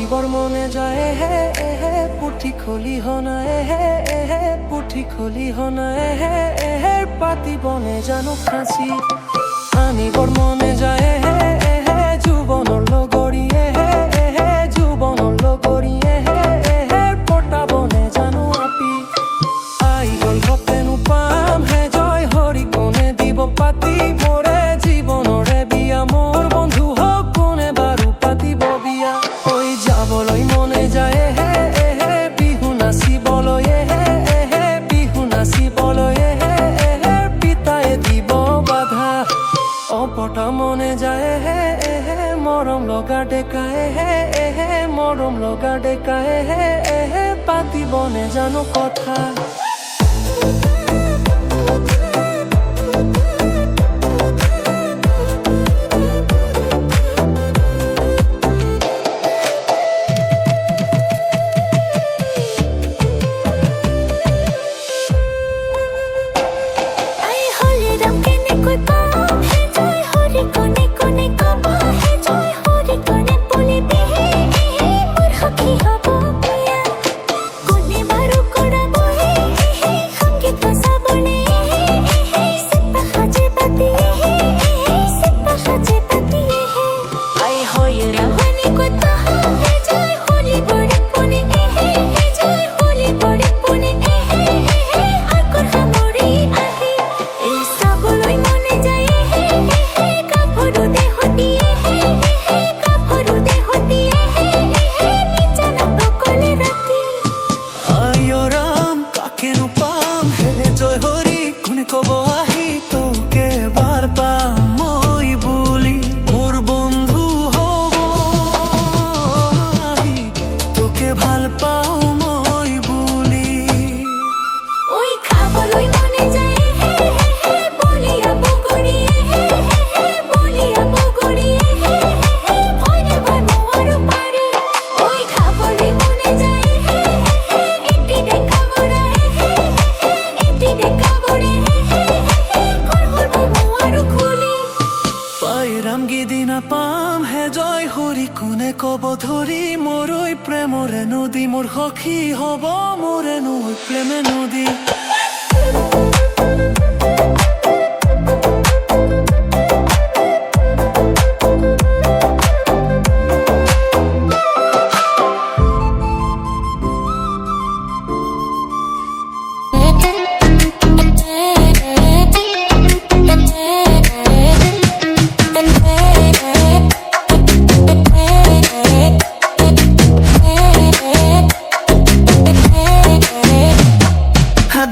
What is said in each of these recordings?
পাতিবৰ মনে যায় পুঠি খলিহনা পুঠি খলিহনা পাতিবনে জানো খাঁচি আনিবৰ মনে যায় যুৱনৰ লগৰীয়ে যুৱনৰ লগৰীয়ে পতাবনে জানো আপি আই গল ভক্তেনো পাম হে জয় হৰি কোনে দিব পাতি মোৰে জীৱনৰে বিয়া মোৰ বন্ধু হওক কোনে বাৰু পাতিব বিয়া ঐ যাবলৈ মনে যায় বিহু নাচিবলৈ বিহু নাচিবলৈ পিতাই দিব বাধা অপতা মনে যায় মৰম লগা ডেকায়ে মৰম লগা ডেকায়ে পাতিবনে জানো কথা কব ধৰি মোৰৈ প্ৰেমৰে নদী মোৰ সখী হব মোৰে নৈ প্ৰেমে নদী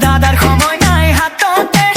দাদার সময় নাই হাততে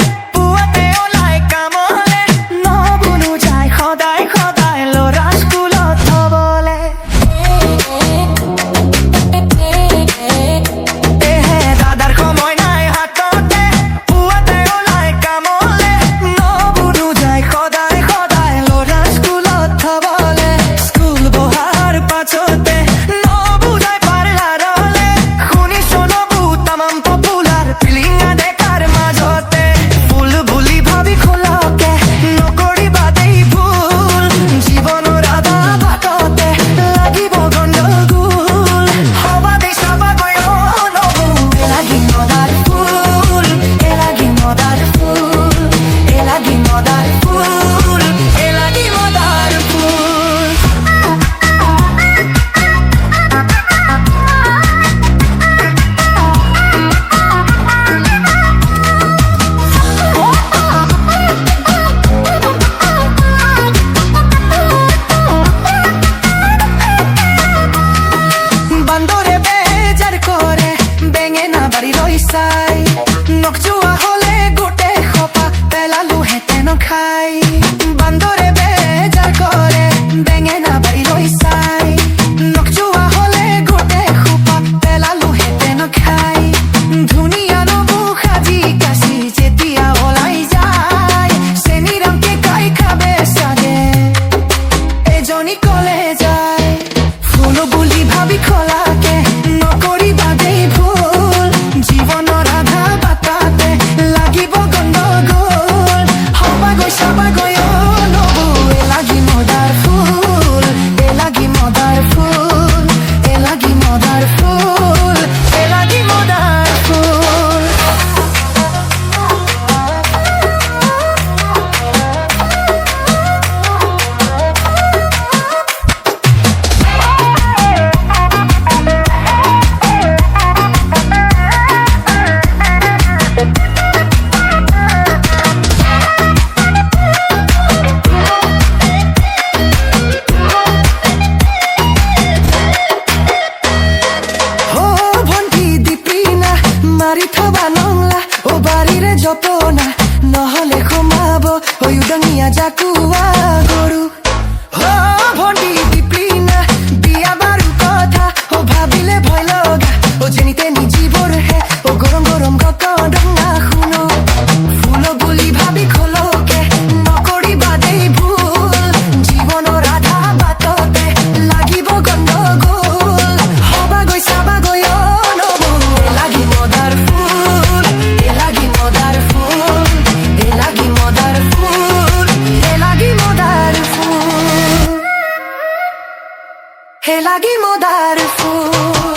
হে লাগি মদার ফুল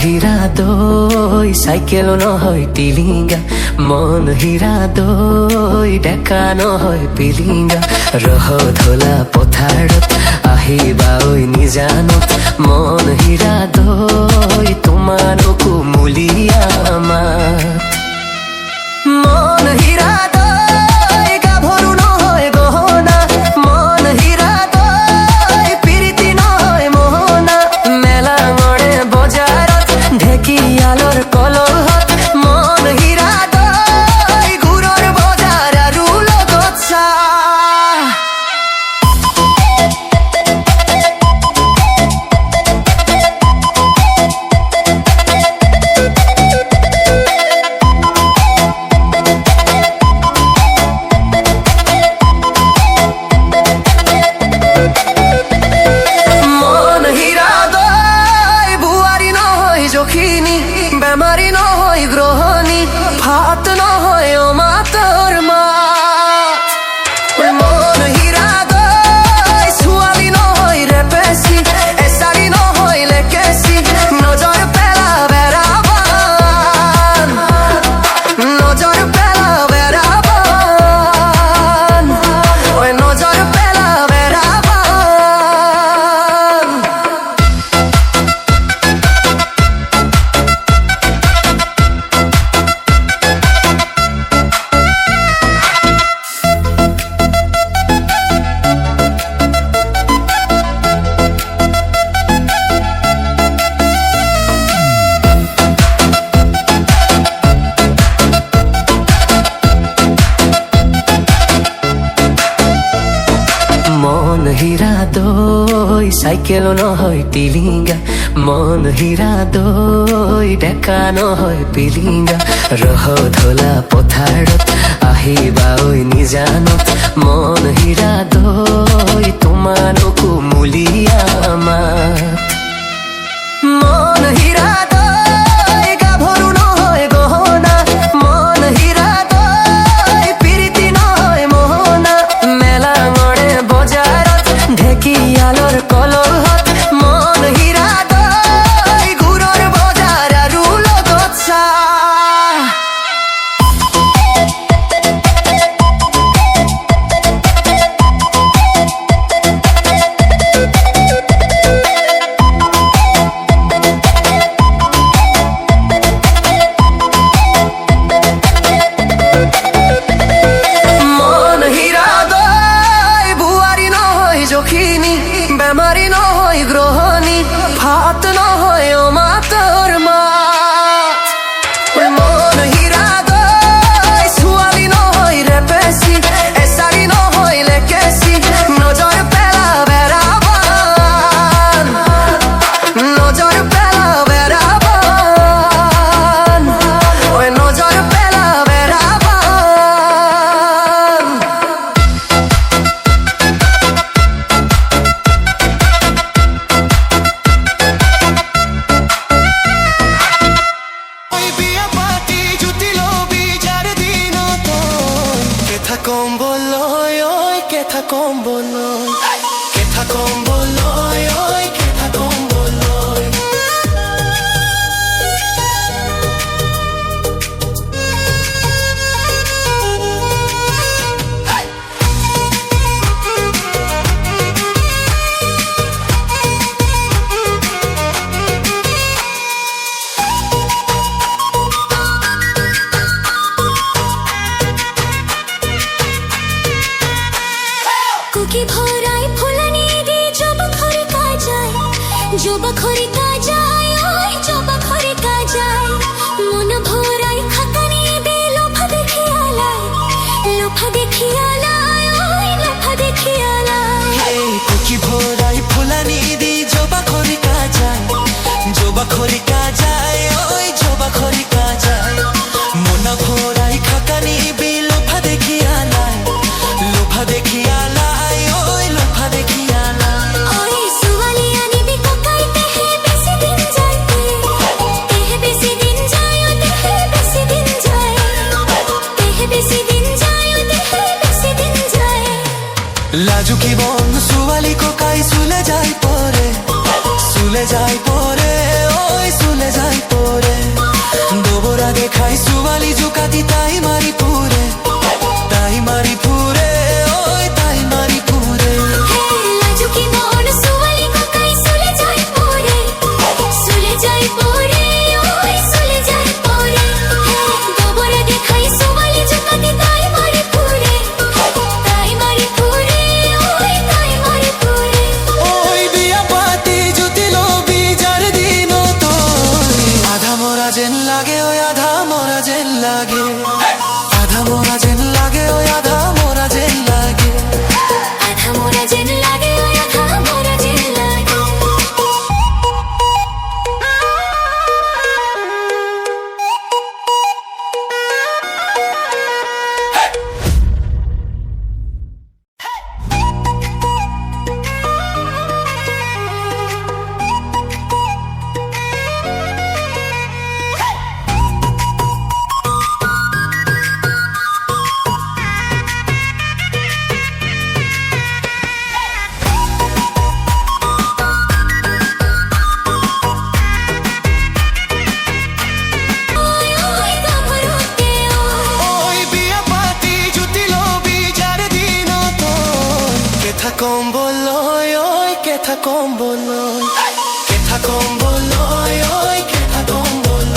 হীরা দই সাইকেল নহয় টিলিঙ্গা মন হীরা দই ডেকা নহয় পিলিঙ্গা ৰহ ধোলা পথাৰত আহিবা ঐ নিজানত মন হীৰা দই তোমাৰ কুমলীয়া মাত মন হীৰা দই গাভৰু নহয় গহনা মন হীৰা দই পিৰিতি নহয় মোহনা মেলা মৰে বজাৰত ঢেকিয়ালৰ কলহত মন হীৰা দই গুৰৰ বজাৰ আৰু লগত চাহ বেমাৰী নহয় গ্ৰহণী ভাত নহয় অমাতৰ মাত মন হীৰা দই ছোৱালী নহয় ৰেপেচি এচাৰি নহয় লেকেচি নজৰ পেলা বেৰাবান নজৰ পেলা বেৰাবান ঐ নজৰ পেলা বেৰাবান চাইকেলো নহয় টিলিঙা মন হীৰা দৈ ডেকা নহয় পিলিঙা ৰহ ধলা পথাৰত আহিবা ঐ নিজানত মন হীৰা দৈ তোমালোকো মুলিয়া মাত মন হীৰা দৈ গাভৰু নহয় গহনা মন হীৰা দৈ পিৰিতি নহয় মোহনা মেলা মৰে বজাৰত ঢেকিয়ালৰ কলহত মন হীৰা দৈ গুৰৰ বজাৰ আৰু লগত চাহ মন হীৰা দৈ বুৱাৰী নহয় জখিনী বেমাৰী নহয় গ্ৰহণী ভাত নহয় অমাতৰ মাত মন হীৰা দৈ ছোৱালী নহয় ৰেপেচি এচাৰি নহয় লেকেচি নজৰ পেলা বেৰাবান নজৰ পেলা বেৰাবান ঐ নজৰ পেলা বেৰাবান ওই বিয়া পাতি জুতি লবি যার দিন কেথা কম্বল ওই কেথা কম্বল কেথা কম্বল ওই কেথা কম্বল কুকি ভরাই ফুলানি দি জবা খরি কাজায় জবা খরি কাজায় ওই জবা খরি কাজায় মন ভরাই খাকানি দি লোফা দেখিয়ালায় ওই লোফা দেখিয়ালায় এই কুকি ভরাই ফুলানি দি জবা খরি কাজায় জবা খরি কাজায় ওই জবা খরি কাজায় মন ভরাই খাকানি বি লোফা দেখিয়ালায় ওই লোফা দেখিয়ালায় ওই সুয়ালি আনি দি কোকাইতে হে বেশি দিন যাইতে তেহে বেশি দিন যায় ও তেহে বেশি দিন যায় তেহে বেশি দিন যায় ও তেহে বেশি দিন যায় লাজুকি বন সুয়ালি কোকাই সুলে যাই পরে ওই সুলে যাই পরে গোবরা দেখাই সুয়ালি জুকাতি তাই মারি পুরে ওই তাই মারি পুরে লাজুকি মন সুয়ালি কোকাই সুলে যাই পরে ওই সুলে যাই পরে গোবরা দেখাই সুয়ালি জুকাতি তাই মারি পুরে ওই তাই মারি পুরে ওই বিয়া পাতি জুতি লবি যার দিন তোর আধা মোরা যেন লাগে ওই আধা মোরা যেন লাগে আধা মোরা যেন লাগে ওই আধা মোরা যেন লাগে আধা মোরা যেন লাগে ওই আধা মোরা যেন লাগে ওই গাভরুতে ওই বিয়া পাতি জুতি লবি যার দিন তোর কেথা কম্বল ওই কেথা কম্বল কেথা কম্বল ওই কেথা কম্বল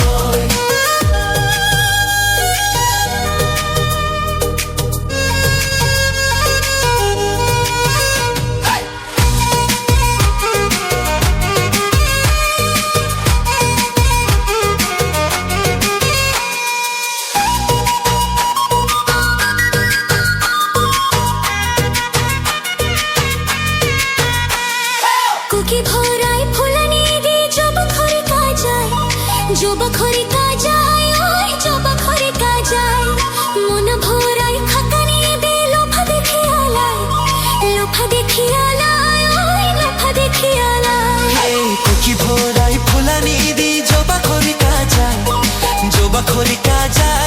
জবা খরিকা যায় ওই জবা খরিকা যায় মন ভরাই খাকা নিয়ে বে লোফা দেখিয়ালায় লোফা দেখিয়ালায় ওই লোফা দেখিয়ালায় এই কুকি ভোরাই ফুলানি দি জবা খরিকা যায় জবা খরিকা যায়